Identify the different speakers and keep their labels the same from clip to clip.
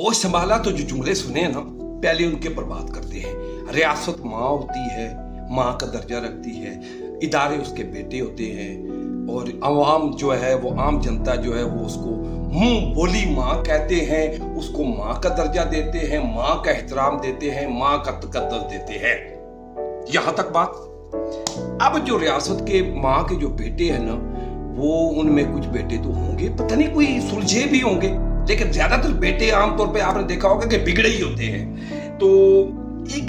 Speaker 1: होश संभाला तो जो जुमले सुने ना पहले उनके पर बात करते हैं। रियासत माँ होती है, माँ का दर्जा रखती है, इदारे उसके बेटे होते हैं और आवाम जो है वो आम जनता जो है वो उसको मुंह बोली माँ कहते हैं, उसको माँ का दर्जा देते हैं, माँ का एहतराम देते हैं, माँ का तकद्दुस देते हैं। यहाँ तक बात। अब जो रियासत के माँ के जो बेटे हैं ना वो उनमें कुछ बेटे तो होंगे, पता नहीं कोई सुलझे भी होंगे, लेकिन ज्यादातर बेटे आमतौर पे आपने देखा होगा कि बिगड़े ही होते हैं। तो एक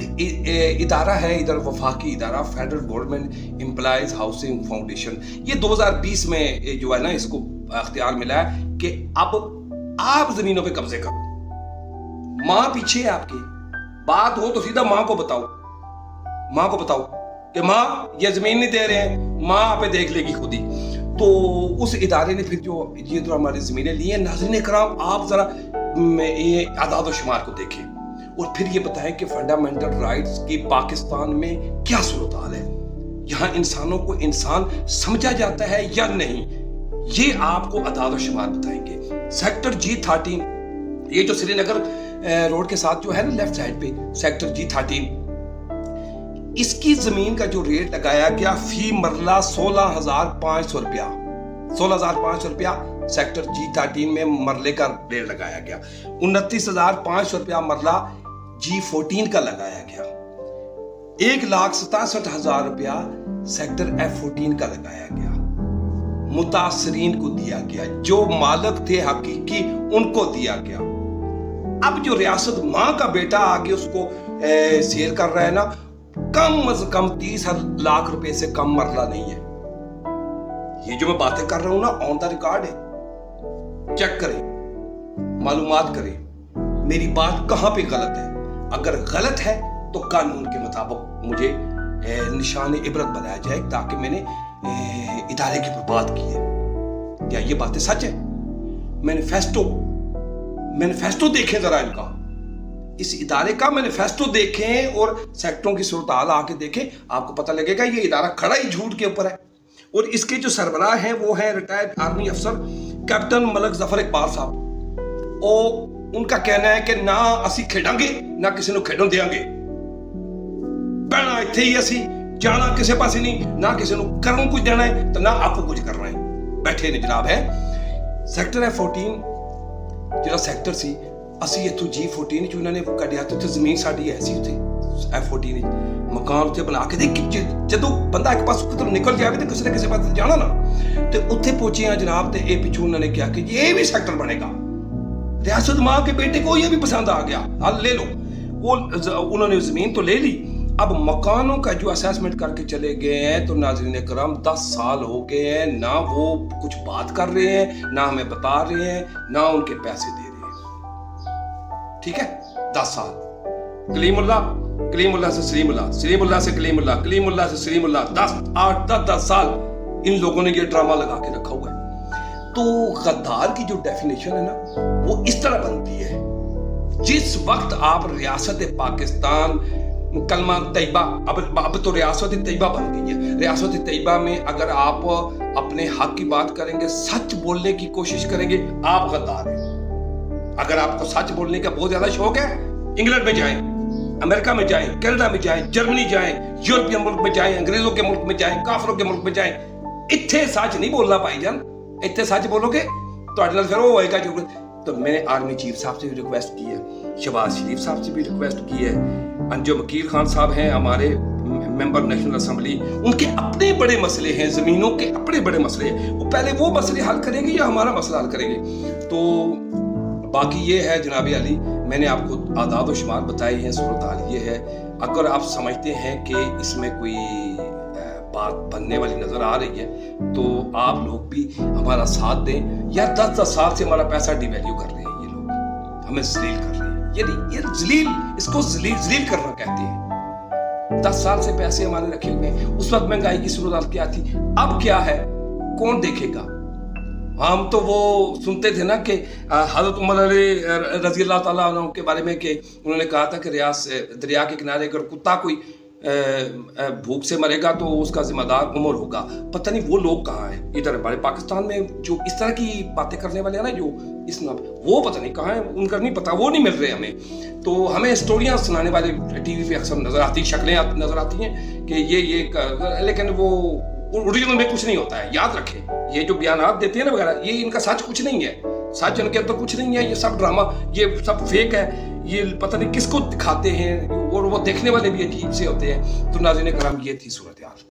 Speaker 1: इदारा है इधर, वफाकी इदारा federal government employees housing foundation, ये 2020 में जो है ना इसको अख्तियार मिला है कि अब आप जमीनों पे कब्जे करो। माँ पीछे है आपकी, बात हो तो सीधा माँ को बताओ, माँ को बताओ कि माँ ये जमीन नहीं दे रहे हैं, माँ आपे देख लेगी खुद ही। तो उस इदारे ने फिर जो ये तो हमारी जमीनें ली हैं, नाज़रीन कराम आप जरा ये आदाद व शुमार को देखें और फिर ये बताएं कि फंडामेंटल राइट्स की पाकिस्तान में क्या सूरत हाल है, यहाँ इंसानों को इंसान समझा जाता है या नहीं, ये आपको आदाद व शुमार बताएंगे। सेक्टर G13, ये जो श्रीनगर रोड के साथ जो है ना लेफ्ट साइड पे सेक्टर G13, इसकी जमीन का जो रेट लगाया गया फी मरला 16,500 रुपया, 16,500 रुपया सेक्टर G13 में मरले का रेट लगाया गया। 29,500 रुपया मरला G14 का लगाया गया। 1,67,000 रुपया सेक्टर F14 का लगाया गया। मुतासरीन को दिया गया, जो मालिक थे हकीकी उनको दिया गया। अब जो रियासत माँ का बेटा आगे उसको सेल कर रहा है ना, कम अज कम 30 लाख रुपए से कम मरला नहीं है। ये जो मैं बातें कर रहा हूं ना ऑन द रिकॉर्ड है, चेक करें, मालूमात करें मेरी बात कहां पे गलत है। अगर गलत है तो कानून के मुताबिक मुझे निशान इबरत बनाया जाए, ताकि मैंने इदारे की बात की है, क्या ये बातें सच है। मैनिफेस्टो देखें जरा इनका, इस इदारे का मैनिफेस्टो देखें और सेक्टरों की सूरत हाल आके देखें, आपको पता लगेगा ये इदारा खड़ा ही झूठ के ऊपर है। और इसके जो सरबराह हैं वो है रिटायर्ड आर्मी अफसर कैप्टन मलक जफर इकबाल साहब। और उनका कहना है कि ना असी खेडांगे ना किसी को खेडन देंगे, बहना इत्थे ही असी जाना किसी पासे नहीं, ना किसी को करन कुछ देना है तो ना आपको कुछ करना है। बैठे ने जनाब है सेक्टर F14 ਜਿਹੜਾ ਸੈਕਟਰ ਸੀ, ਅਸੀਂ ਇੱਥੋਂ G14 ਚ ਉਹਨਾਂ ਨੇ ਕੱਢਿਆ ਤੇ ਉੱਥੇ ਜ਼ਮੀਨ ਸਾਡੀ ਐਸੀ ਉੱਥੇ F14 ਵਿੱਚ ਮਕਾਨ ਉੱਥੇ ਬਣਾ ਕੇ ਦੇ, ਜਦੋਂ ਬੰਦਾ ਇੱਕ ਪਾਸੇ ਕਿਤੇ ਨਿਕਲ ਜਾਵੇ ਤੇ ਕਿਸੇ ਨਾ ਕਿਸੇ ਪਾਸੇ ਜਾਣਾ ਨਾ, ਤੇ ਉੱਥੇ ਪਹੁੰਚੇ ਆ ਜਨਾਬ। ਤੇ ਇਹ ਪਿੱਛੋਂ ਉਹਨਾਂ ਨੇ ਕਿਹਾ ਕਿ ਇਹ ਵੀ ਸੈਕਟਰ ਬਣेगा, रियासत माँ के बेटे को ये भी पसंद आ गया, हाल ले लो। वो उन्होंने जमीन तो ले ली, अब मकानों का जो असेसमेंट करके चले गए हैं। तो नाज़रीन करम 10 साल हो गए हैं, ना वो कुछ बात कर रहे हैं, ना हमें बता रहे हैं, ना उनके पैसे दे रहे हैं। ठीक है, 10 साल कलीमुल्ला, कलीमुल्ला से सलीमुल्ला, सलीमुल्ला से कलीमुल्ला, कलीमुल्ला से सलीमुल्ला, 10 साल इन लोगों ने ये ड्रामा लगा के रखा हुआ है। तो गद्दार की जो डेफिनेशन है ना वो इस तरह बनती है, जिस वक्त आप रियासत पाकिस्तान कलमा तैयबा, अब तो रियासत तैयबा बन गई है। रियासत तैयबा में अगर आप अपने हक की बात करेंगे, सच बोलने की कोशिश करेंगे, आप गद्दार हैं। अगर आपको सच बोलने का बहुत ज्यादा शौक है, इंग्लैंड में जाएं, अमेरिका में जाएं, कनाडा में जाएं, जर्मनी जाएं, यूरोपियन मुल्क में जाएं, अंग्रेजों के मुल्क में जाएं, काफरों के मुल्क में जाएं, इत्थे सच नहीं बोलना भाईजान। इतने सच बोलोगे तो फिर वो होएगा जो। तो मैंने आर्मी चीफ साहब से भी रिक्वेस्ट की है, शहबाज शरीफ साहब से भी रिक्वेस्ट की है, अंजुम वकील खान साहब हैं हमारे मेंबर नेशनल असेंबली, उनके अपने बड़े मसले हैं, ज़मीनों के अपने बड़े मसले हैं, वो पहले वो मसले हल करेंगे या हमारा मसला हल करेंगे। तो बाकी ये है जनाब अली, मैंने आपको आदाद व शुमार बताए हैं, सूरत हाल ये है। अगर आप समझते हैं कि इसमें कोई बात बनने वाली नजर आ रही है तो आप लोग भी हमारा साथ दें। या 10 साल से हमारा पैसा डिवैल्यू कर रहे हैं ये लोग, हमें जलील कर रहे हैं। ये जलील, इसको जलील करना कहते हैं। 10 साल से पैसे हमारे रखे हुए हैं, उस वक्त महंगाई की सूरत क्या थी, अब क्या है, कौन देखेगा। हम तो वो सुनते थे ना कि हज़रत उमर रज़ी अल्लाह ताला अन्हु के बारे में कि उन्होंने कहा था कि दरिया के किनारे अगर कुत्ता कोई भूख से मरेगा तो उसका जिम्मेदार उमर होगा। पता नहीं वो लोग कहाँ हैं इधर हमारे पाकिस्तान में जो इस तरह की बातें करने वाले हैं ना, जो इस नाम, वो पता नहीं कहाँ हैं, उनका नहीं पता, वो नहीं मिल रहे हमें। तो हमें स्टोरियाँ सुनाने वाले टीवी पे अक्सर नजर आती, शक्लें नजर आती हैं कि ये लेकिन वो ओरिजिनल में कुछ नहीं होता है। याद रखें, ये जो बयानात देते हैं ना वगैरह, ये इनका सच कुछ नहीं है, सच इनके अंदर कुछ नहीं है, ये सब ड्रामा, ये सब फेक है। ये पता नहीं किसको दिखाते हैं, और वो देखने वाले भी अजीब से होते हैं। तो नाज़रीन करम, ये थी सूरत हाल।